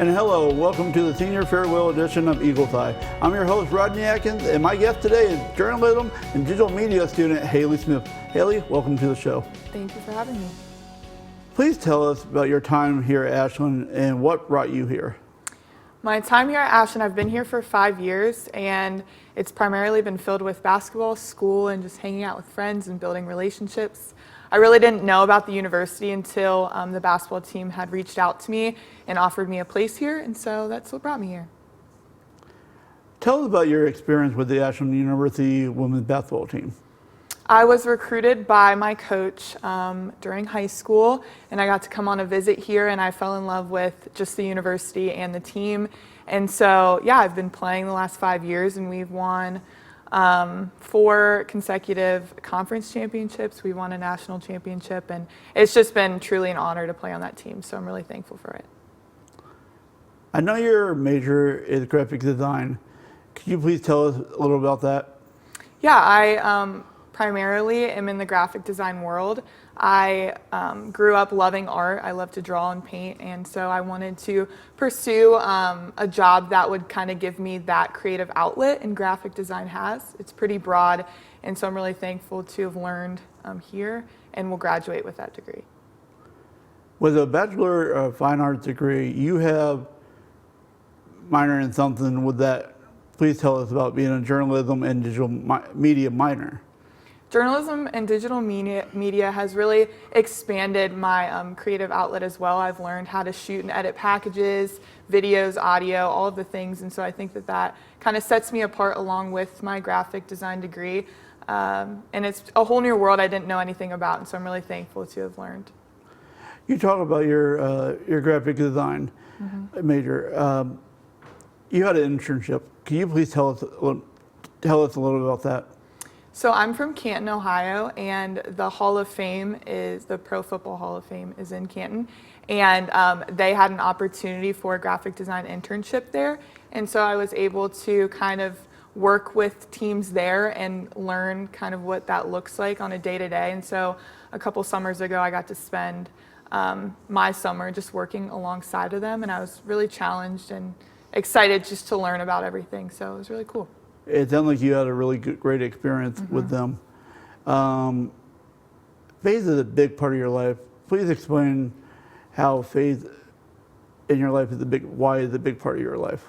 And hello, welcome to the Senior Farewell edition of Eagles Eye. I'm your host, Rodney Atkins, and my guest today is journalism and digital media student Hayley Smith. Hayley, welcome to the show. Thank you for having me. Please tell us about your time here at Ashland and what brought you here. My time here at Ashland, I've been here for 5 years, and it's primarily been filled with basketball, school, and just hanging out with friends and building relationships. I really didn't know about the university until the basketball team had reached out to me and offered me a place here, and so that's what brought me here. Tell us about your experience with the Ashland University women's basketball team. I was recruited by my coach during high school, and I got to come on a visit here, and I fell in love with just the university and the team. And so, yeah, I've been playing the last 5 years, and we've won 4 consecutive conference championships. We won a national championship, and it's just been truly an honor to play on that team, so I'm really thankful for it. I know your major is graphic design. Could you please tell us a little about that? Yeah, I primarily am in the graphic design world. I grew up loving art. I love to draw and paint, and so I wanted to pursue a job that would kind of give me that creative outlet, and graphic design has. It's pretty broad, and so I'm really thankful to have learned here and will graduate with that degree. With a Bachelor of Fine Arts degree, you have minor in something with that. Please tell us about being a journalism and digital media minor. Journalism and digital media has really expanded my creative outlet as well. I've learned how to shoot and edit packages, videos, audio, all of the things, and so I think that kind of sets me apart along with my graphic design degree. And it's a whole new world I didn't know anything about, and so I'm really thankful to have learned. You talk about your graphic design major. You had an internship. Can you please tell us a little about that? So I'm from Canton, Ohio, and the Hall of Fame the Pro Football Hall of Fame is in Canton. And they had an opportunity for a graphic design internship there. And so I was able to kind of work with teams there and learn kind of what that looks like on a day-to-day. And so a couple summers ago, I got to spend my summer just working alongside of them. And I was really challenged and excited just to learn about everything. So it was really cool. It sounds like you had a really great experience with them. Faith is a big part of your life. Please explain how faith in your life is why is a big part of your life.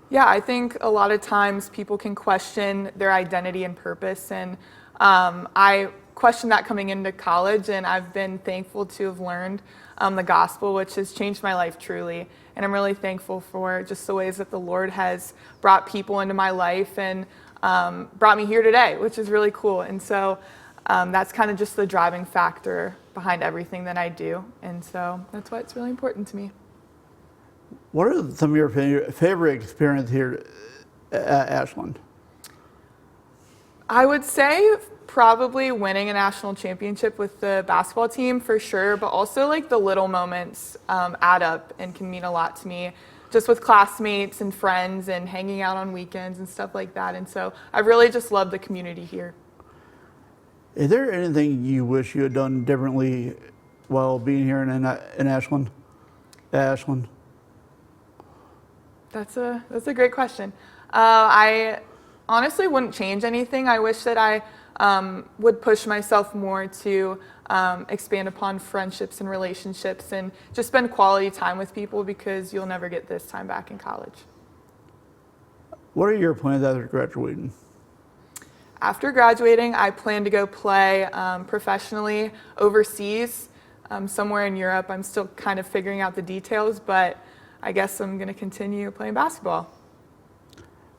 Yeah, I think a lot of times people can question their identity and purpose, and I questioned that coming into college, and I've been thankful to have learned the gospel, which has changed my life truly. And I'm really thankful for just the ways that the Lord has brought people into my life and brought me here today, which is really cool. And so that's kind of just the driving factor behind everything that I do. And so that's why it's really important to me. What are some of your favorite experiences here at Ashland? I would say probably winning a national championship with the basketball team for sure, but also like the little moments add up and can mean a lot to me, just with classmates and friends and hanging out on weekends and stuff like that. And so I really just love the community here. Is there anything you wish you had done differently while being here in Ashland? Ashland. That's a great question. I honestly wouldn't change anything. I wish that I would push myself more to expand upon friendships and relationships and just spend quality time with people, because you'll never get this time back in college. What are your plans after graduating? After graduating, I plan to go play professionally overseas, somewhere in Europe. I'm still kind of figuring out the details, but I guess I'm going to continue playing basketball.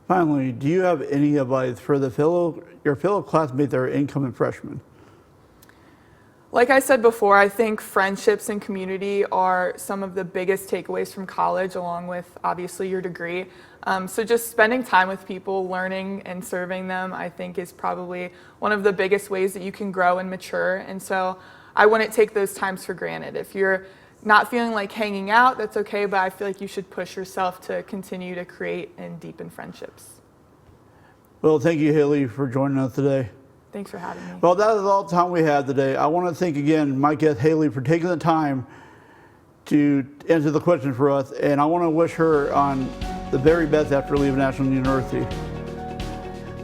Finally, do you have any advice for your fellow classmates that are incoming freshmen? Like I said before, I think friendships and community are some of the biggest takeaways from college, along with obviously your degree. So just spending time with people, learning and serving them, I think is probably one of the biggest ways that you can grow and mature. And so I wouldn't take those times for granted. If you're not feeling like hanging out, that's okay, but I feel like you should push yourself to continue to create and deepen friendships. Well, thank you, Hayley, for joining us today. Thanks for having me. Well, that is all the time we have today. I want to thank again my guest, Hayley, for taking the time to answer the question for us, and I want to wish her on the very best after leaving National University.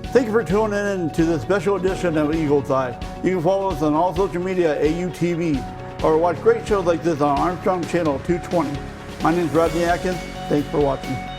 Thank you for tuning in to this special edition of Eagle's Eye. You can follow us on all social media at AUTV, or watch great shows like this on Armstrong Channel 220. My name is Rodney Atkins. Thanks for watching.